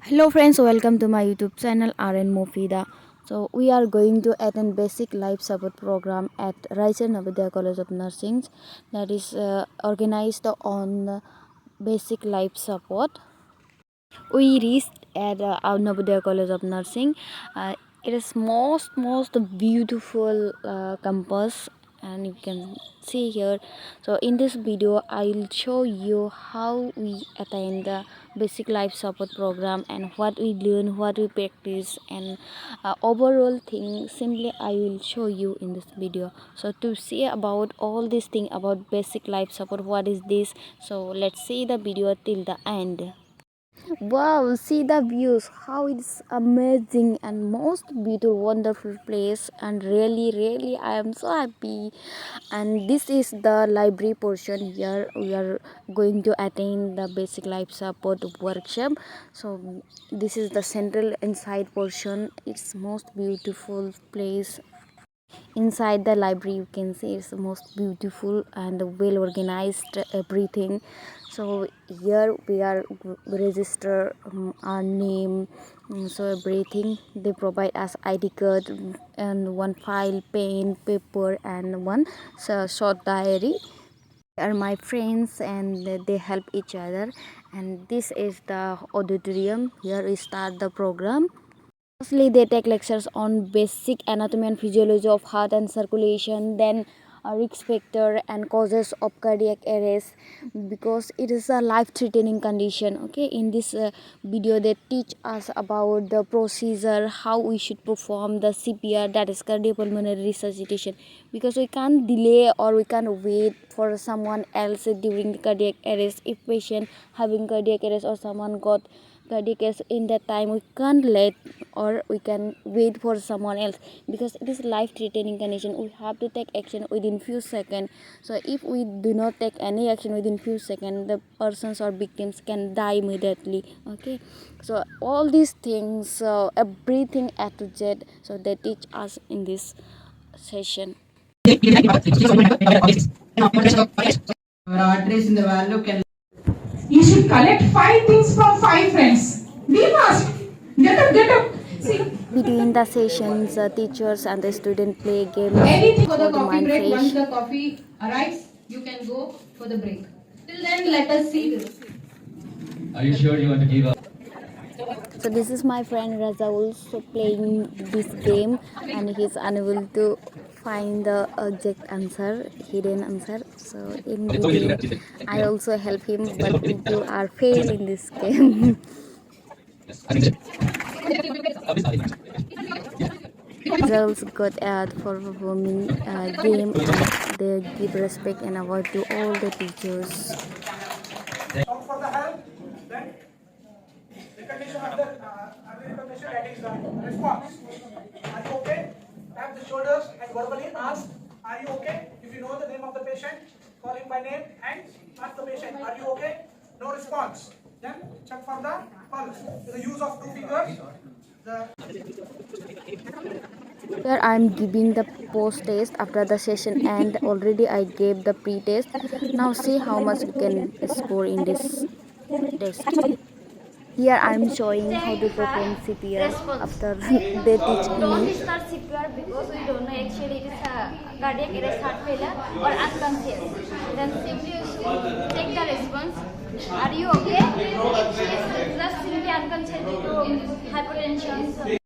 Hello friends, welcome to my YouTube channel RN Mofida. So we are going to attend basic life support program at Raichur Navodaya College of Nursing, that is organized on basic life support. We reached at our Navodaya College of Nursing. It is most beautiful campus, and you can see here. So in this video I'll show you how we attain the basic life support program and what we learn, what we practice, and overall thing simply I will show you in this video. So to see about all these things about basic life support, what is this, so let's see the video till the end. Wow, see the views, how it's amazing and most beautiful, wonderful place, and really I am so happy. And this is the library portion. Here we are going to attain the basic life support workshop. So this is the central inside portion. It's most beautiful place. Inside the library you can see it's the most beautiful and well organized everything. So here we are register our name, so everything they provide us ID card and one file, pen, paper, and one short diary. They are my friends and they help each other. And this is the auditorium. Here we start the program. Mostly they take lectures on basic anatomy and physiology of heart and circulation, then risk factor and causes of cardiac arrest, because it is a life-threatening condition. Okay, in this video they teach us about the procedure, how we should perform the CPR, that is cardiopulmonary resuscitation, because we can't delay or we can't wait for someone else during the cardiac arrest. If patient having cardiac arrest or someone got cardiac arrest in that time, we can't let or we can wait for someone else, because it is life-threatening condition. We have to take action within few seconds. So if we do not take any action within few seconds, the persons or victims can die immediately. Okay, so all these things, everything A to Z, so they teach us in this session. Arteries in the value can. You should collect 5 things from 5 friends. Be fast. Get up. See. Between the sessions, teachers and the student play games Anything for the for the coffee mind break. Once fresh. the coffee arrives, you can go for the break. Till then, let us see. Are you sure you want to give up? So this is my friend Raza also playing this game, and he's unable to find the exact answer, hidden answer. So in between I also help him, but we two are fail in this game. Results got out for performing game, and they give respect and award to all the teachers. Shout for the help, then recognition of the recognition, that is the response. Are you okay? Tap the shoulders and verbally ask, are you okay? If you know the name of the patient, call him by name and ask the patient, are you okay? No response. Then check for the pulse. With the use of 2 fingers. Here I am giving the post test after the session, and already I gave the pre-test. Now see how much we can score in this test. Here I am showing how to perform CPR after they teach me. Don't start CPR because we don't know actually it is a cardiac arrest, heart failure, or unconscious. Then simply you should take the response. Are you okay? Actually it's just simply unconscious due to hypertension.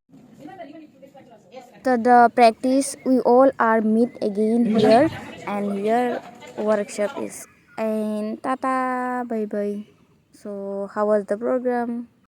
So the practice, we all are meet again here, and here workshop is, and tata, bye bye. So how was the program?